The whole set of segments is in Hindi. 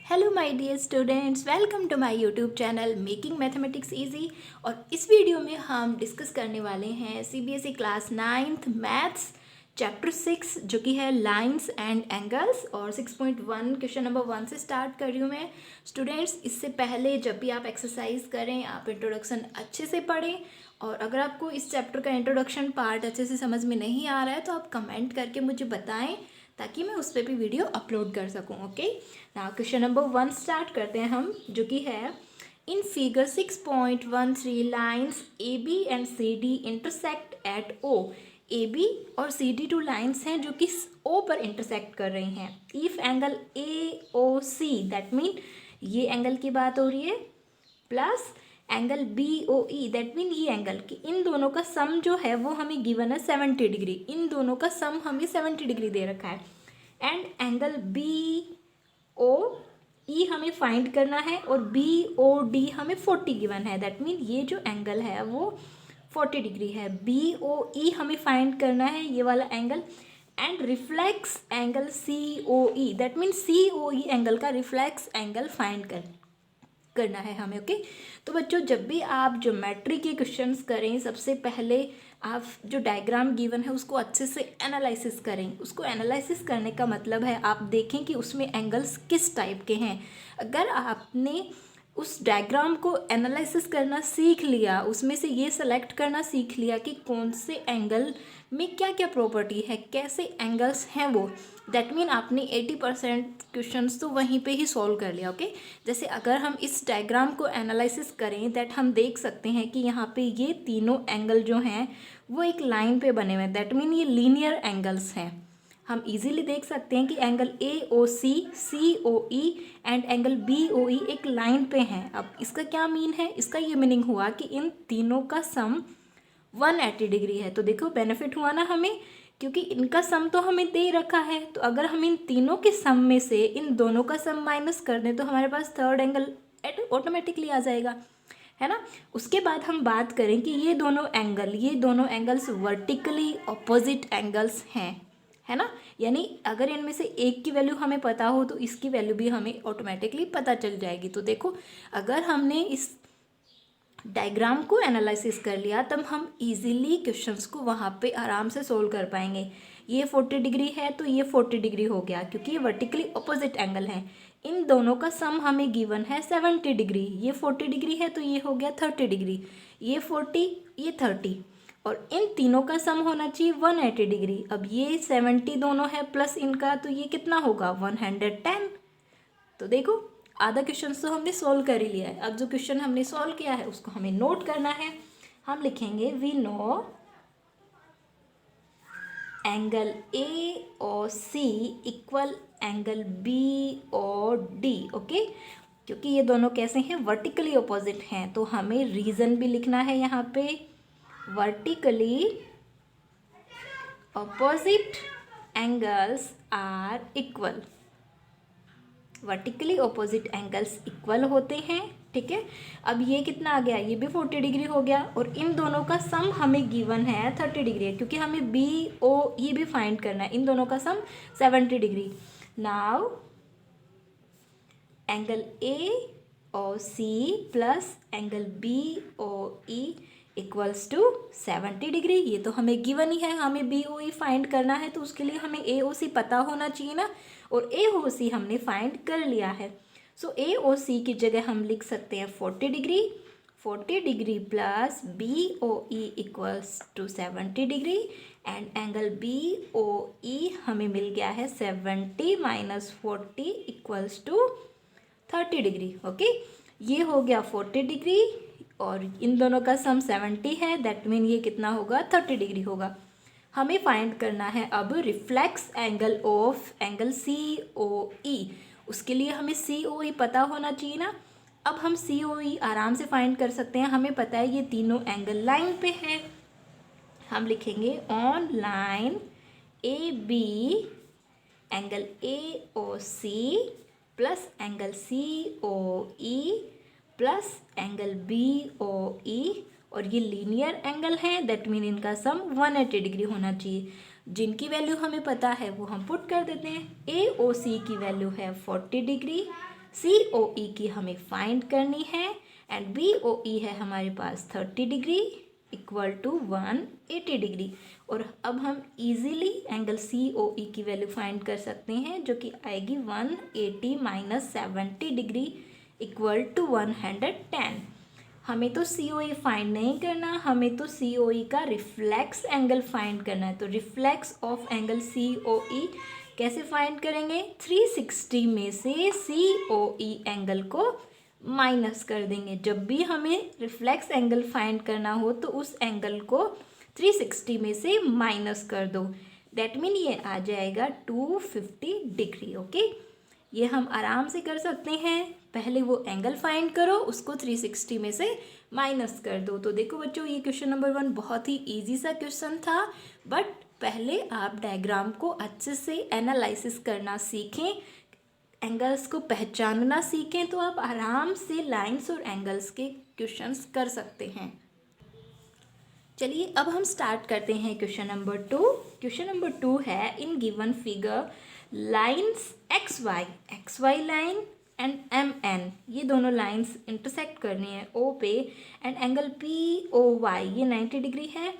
Hello my dear students, welcome to my YouTube channel making mathematics easy. और इस वीडियो में हम डिस्कस करने वाले हैं CBSE class 9th maths chapter 6 जो कि है लाइंस एंड एंगल्स। और 6.1 क्वेश्चन नंबर 1 से स्टार्ट कर रही हूँ मैं। स्टूडेंट्स, इससे पहले जब भी आप एक्सरसाइज करें आप इंट्रोडक्शन अच्छे से पढ़ें, और अगर आपको इस चैप्टर का इंट्रोडक्शन पार्ट अच्छे से समझ में नहीं आ रहा है तो आप कमेंट करके मुझे बताएं ताकि मैं उस पर भी वीडियो अपलोड कर सकूं। Okay, now question number 1 start करते हैं हम, जो कि है in figure 6.13 lines A B and C D intersect at O. A B और सी डी टू लाइन्स हैं जो कि ओ पर इंटरसेक्ट कर रही हैं। If angle A O C, that mean ये एंगल की बात हो रही है, plus angle B O E, that mean ये एंगल की, इन दोनों का सम जो है वो हमें गिवन है 70 डिग्री। इन दोनों का सम हमें 70 डिग्री दे रखा है। And angle B O E हमें फाइंड करना है और बी ओ डी हमें 40 गिवन है। दैट मीन ये जो एंगल है वो 40 डिग्री है। बी ओ ई हमें फाइंड करना है, ये वाला angle. And reflex angle C O E, that mean C O E angle का रिफ्लेक्स एंगल फाइंड करना है हमें। ओके, तो बच्चों जब भी आप ज्योमेट्री के क्वेश्चंस करें सबसे पहले आप जो डायग्राम गिवन है उसको अच्छे से एनालिसिस करें। उसको एनालिसिस करने का मतलब है आप देखें कि उसमें एंगल्स किस टाइप के हैं। अगर आपने उस डायग्राम को एनालिसिस करना सीख लिया, उसमें से ये सेलेक्ट करना सीख लिया कि कौन से एंगल में क्या क्या प्रॉपर्टी है, कैसे एंगल्स हैं वो, दैट मीन आपने 80% क्वेश्चंस तो वहीं पे ही सॉल्व कर लिया। ओके, जैसे अगर हम इस डायग्राम को एनालिसिस करें दैट हम देख सकते हैं कि यहाँ पे ये तीनों एंगल जो हैं वो एक लाइन पे बने हुए हैं। दैट मीन ये लीनियर एंगल्स हैं। हम इजीली देख सकते हैं कि angle A O C, C O E and angle B O E एक लाइन पे हैं। अब इसका क्या मीन है? इसका ये मीनिंग हुआ कि इन तीनों का सम 180 डिग्री है। तो देखो बेनिफिट हुआ ना हमें, क्योंकि इनका सम तो हमें दे रखा है। तो अगर हम इन तीनों के सम में से इन दोनों का सम माइनस कर दें तो हमारे पास थर्ड एंगल ऑटोमेटिकली आ जाएगा, है ना। उसके बाद हम बात करें कि ये दोनों एंगल्स वर्टिकली ऑपोजिट एंगल्स हैं, है ना। यानी अगर इनमें से एक की वैल्यू हमें पता हो तो इसकी वैल्यू भी हमें ऑटोमेटिकली पता चल जाएगी। तो देखो अगर हमने इस डायग्राम को एनालिसिस कर लिया तब हम इजीली क्वेश्चंस को वहाँ पे आराम से सोल्व कर पाएंगे। ये 40 डिग्री है तो ये 40 डिग्री हो गया, क्योंकि ये वर्टिकली अपोजिट एंगल है। इन दोनों का सम हमें गिवन है 70 डिग्री। ये 40 डिग्री है तो ये हो गया 30 डिग्री, ये 40 ये 30, और इन तीनों का सम होना चाहिए 180 डिग्री। अब ये 70 दोनों है प्लस इनका, तो ये कितना होगा 110। तो देखो आधा क्वेश्चन तो हमने सॉल्व कर ही लिया है। अब जो क्वेश्चन हमने सॉल्व किया है उसको हमें नोट करना है। हम लिखेंगे we know angle A O C equal angle B O D. Okay, क्योंकि ये दोनों कैसे हैं, वर्टिकली अपोजिट हैं, तो हमें रीजन भी लिखना है यहाँ पे। Vertically opposite angles are equal, vertically opposite angles equal होते हैं। ठीक है, अब ये कितना आ गया, ये भी 40 डिग्री हो गया, और इन दोनों का सम हमें गिवन है 30 डिग्री है, क्योंकि हमें बी ओ ई भी फाइंड करना है। इन दोनों का sum 70 degree. Now angle A O C plus angle B O E equals to 70 degree. ये तो हमें गिवन ही है, हमें बी ओ ई फाइंड करना है, तो उसके लिए हमें ए ओ सी पता होना चाहिए ना, और ए ओ सी हमने फाइंड कर लिया है। सो ए ओ सी की जगह हम लिख सकते हैं 40 degree. 40 degree plus B O E equals to 70 degree, and angle B O E हमें मिल गया है 70 minus 40 equals to 30 degree. Okay, ये हो गया 40 डिग्री और इन दोनों का सम 70 है, दैट मीन ये कितना होगा 30 डिग्री होगा। हमें फाइंड करना है अब reflex angle of angle C O E. उसके लिए हमें सी ओ ई पता होना चाहिए ना। अब हम सी ओ ई आराम से फाइंड कर सकते हैं, हमें पता है ये तीनों एंगल लाइन पे हैं। हम लिखेंगे on line A B angle A O C plus angle C O E plus angle B O E, और ये लीनियर एंगल है, दैट मीन इनका सम 180 डिग्री होना चाहिए। जिनकी वैल्यू हमें पता है वो हम पुट कर देते हैं। ए ओ सी की वैल्यू है 40 डिग्री COE की हमें फाइंड करनी है एंड BOE है हमारे पास 30 डिग्री इक्वल टू 180 डिग्री। और अब हम इजीली एंगल COE की वैल्यू फाइंड कर सकते हैं जो कि आएगी 180 माइनस 70 डिग्री इक्वल टू 110। हमें तो COE फाइंड नहीं करना, हमें तो COE का रिफ्लेक्स एंगल फाइंड करना है। तो रिफ्लेक्स ऑफ एंगल COE कैसे फाइंड करेंगे? 360 में से COE एंगल को माइनस कर देंगे। जब भी हमें रिफ्लेक्स एंगल फाइंड करना हो तो उस एंगल को 360 में से माइनस कर दो। दैट मीन ये आ जाएगा 250 डिग्री। ओके, ये हम आराम से कर सकते हैं। पहले वो एंगल फाइंड करो, उसको 360 में से माइनस कर दो। तो देखो बच्चों, ये क्वेश्चन नंबर 1 बहुत ही इजी सा क्वेश्चन था, बट पहले आप डायग्राम को अच्छे से एनालिसिस करना सीखें, एंगल्स को पहचानना सीखें, तो आप आराम से लाइंस और एंगल्स के क्वेश्चंस कर सकते हैं। चलिए अब हम स्टार्ट करते हैं क्वेश्चन नंबर 2। क्वेश्चन नंबर 2 है, in given figure lines XY line and MN, ये दोनों लाइंस इंटरसेक्ट करनी है O पे, एंड एंगल POY ये 90 डिग्री है।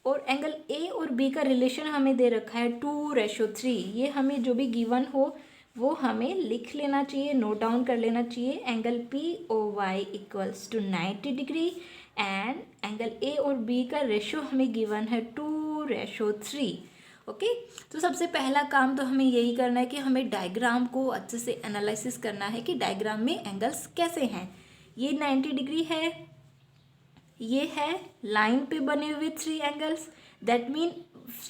और एंगल A और B का रिलेशन हमें दे रखा है 2:3। ये हमें जो भी गिवन हो वो हमें लिख लेना चाहिए, नोट डाउन कर लेना चाहिए। Angle POY equals to 90 degree and angle A और B का रेशो हमें गिवन है 2:3। ओके, तो सबसे पहला काम तो हमें यही करना है कि हमें डायग्राम को अच्छे से एनालिसिस करना है कि डायग्राम में एंगल्स कैसे हैं। ये 90 डिग्री है, ये है लाइन पे बने हुए 3 एंगल्स, दैट मीन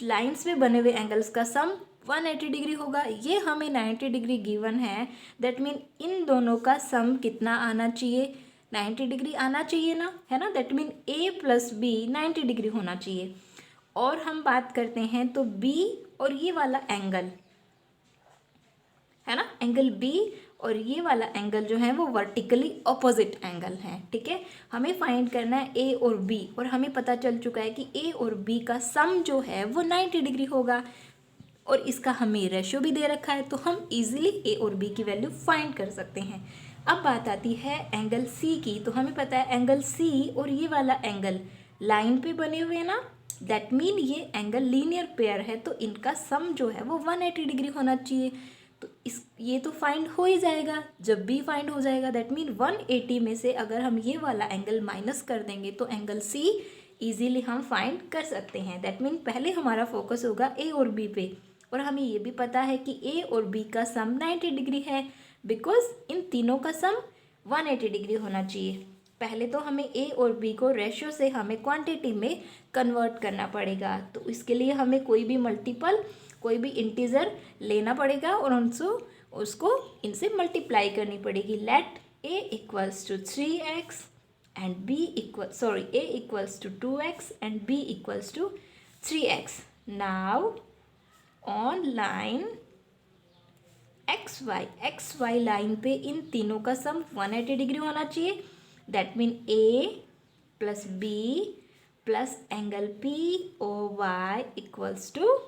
लाइंस पे बने हुए एंगल्स का सम 180 डिग्री होगा। ये हमें 90 डिग्री गिवन है, दैट मीन इन दोनों का सम कितना आना चाहिए? 90 डिग्री आना चाहिए ना, है ना। That mean A plus B 90 degree होना चाहिए। और हम बात करते हैं तो B और ये वाला एंगल है ना, एंगल B और ये वाला एंगल जो है वो वर्टिकली ऑपोजिट एंगल है। ठीक है, हमें फाइंड करना है A और B, और हमें पता चल चुका है कि A और B का सम जो है वो 90 डिग्री होगा, और इसका हमें रेशो भी दे रखा है, तो हम इजीली A और B की वैल्यू फाइंड कर सकते हैं। अब बात आती है एंगल C की। तो हमें पता है एंगल C और ये वाला एंगल लाइन पे बने हुए हैं ना, दैट मीन ये एंगल लीनियर पेयर है, तो इनका सम जो है वो 180 डिग्री होना चाहिए। तो ये तो फाइंड हो ही जाएगा। जब भी फाइंड हो जाएगा दैट मीन 180 में से अगर हम ये वाला एंगल माइनस कर देंगे तो एंगल C इजीली हम फाइंड कर सकते हैं। दैट मीन पहले हमारा फोकस होगा A और B पे, और हमें ये भी पता है कि A और B का सम 90 डिग्री है, बिकॉज इन तीनों का सम 180 डिग्री होना चाहिए। पहले तो हमें A और B को रेशो से हमें क्वांटिटी में कन्वर्ट करना पड़ेगा। तो इसके लिए हमें कोई भी मल्टीपल, कोई भी इंटीजर लेना पड़ेगा और उसको इनसे मल्टीप्लाई करनी पड़ेगी। Let A equals to 3x and A equals to 2x and B equals to 3x। Now on line XY line पे इन तीनों का सम 180 डिग्री होना चाहिए। That mean A plus B plus angle POY equals to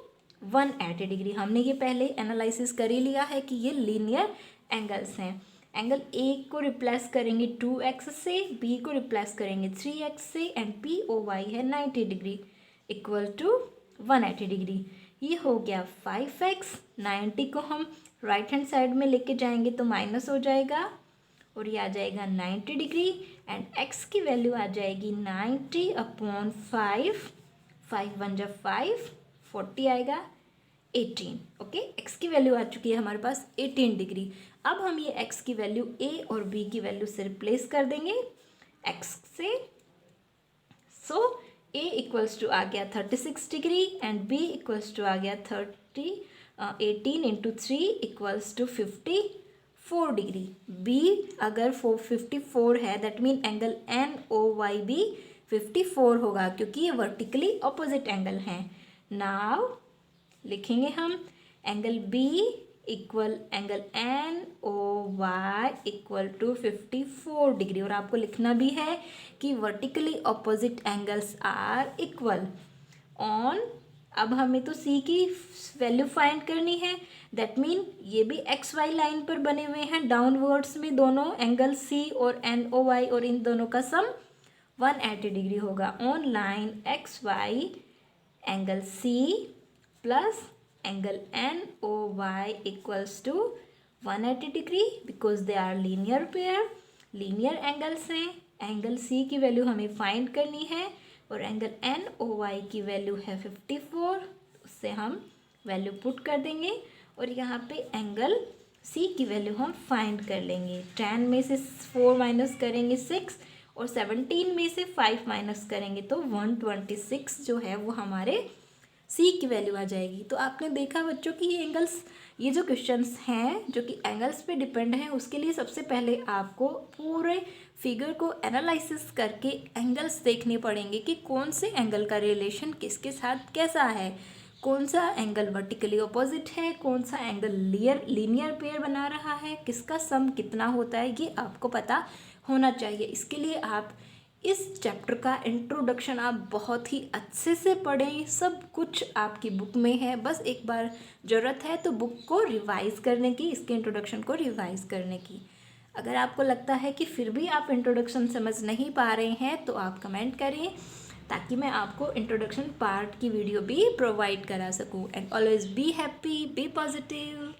180 degree. हमने ये पहले एनालिसिस कर ही लिया है कि ये लीनियर एंगल्स हैं। एंगल A को रिप्लेस करेंगे 2x से, B को रिप्लेस करेंगे 3x से, एंड POY है 90 डिग्री इक्वल टू 180 डिग्री। ये हो गया 5x। 90 को हम राइट हैंड साइड में लेके जाएंगे तो माइनस हो जाएगा, और ये आ जाएगा 90 डिग्री, एंड x की वैल्यू आ जाएगी 90/5। 5 1 जा 5, 40 आएगा 18। ओके, x की वैल्यू आ चुकी है हमारे पास 18 डिग्री। अब हम ये x की वैल्यू A और B की वैल्यू से रिप्लेस कर देंगे x से। सो A इक्वल्स टू आ गया 36 degree and B equals to आ गया 18 into 3 equals to 54 degree. B अगर 54 है दैट मीन एंगल NOY भी 54 होगा, क्योंकि ये वर्टिकली ऑपोजिट एंगल हैं। नाउ लिखेंगे हम angle B equal angle NOY equal to 54 degree, और आपको लिखना भी है कि vertically opposite angles are equal. On अब हमें तो सी की वैल्यू फाइंड करनी है। दैट मीन ये भी एक्स वाई लाइन पर बने हुए हैं डाउनवर्ड्स में दोनों एंगल सी और एन ओ वाई, और इन दोनों का सम 180 डिग्री होगा। On line X Y angle C plus angle N O Y equals to 180 degree, because they are linear pair, linear angles हैं। एंगल सी की वैल्यू हमें फाइंड करनी है और एंगल एन ओ वाई की वैल्यू है 54, उससे हम वैल्यू पुट कर देंगे और यहाँ पे एंगल सी की वैल्यू हम फाइंड कर लेंगे। 10 में से 4 माइनस करेंगे 6 और 17 में से 5 माइनस करेंगे तो 126 जो है वो हमारे सी की वैल्यू आ जाएगी। तो आपने देखा बच्चों कि ये एंगल्स, ये जो क्वेश्चंस हैं जो कि एंगल्स पे डिपेंड हैं, उसके लिए सबसे पहले आपको पूरे फिगर को एनालिसिस करके एंगल्स देखने पड़ेंगे कि कौन से एंगल का रिलेशन किसके साथ कैसा है, कौन सा एंगल वर्टिकली अपोजिट है, कौन सा एंगल लीनियर पेयर बना रहा है, किसका सम कितना होता है, ये आपको पता होना चाहिए। इसके लिए आप इस चैप्टर का इंट्रोडक्शन आप बहुत ही अच्छे से पढ़ें। सब कुछ आपकी बुक में है, बस एक बार ज़रूरत है तो बुक को रिवाइज़ करने की, इसके इंट्रोडक्शन को रिवाइज़ करने की। अगर आपको लगता है कि फिर भी आप इंट्रोडक्शन समझ नहीं पा रहे हैं तो आप कमेंट करें ताकि मैं आपको इंट्रोडक्शन पार्ट की वीडियो भी प्रोवाइड करा सकूं। And always be happy, be positive.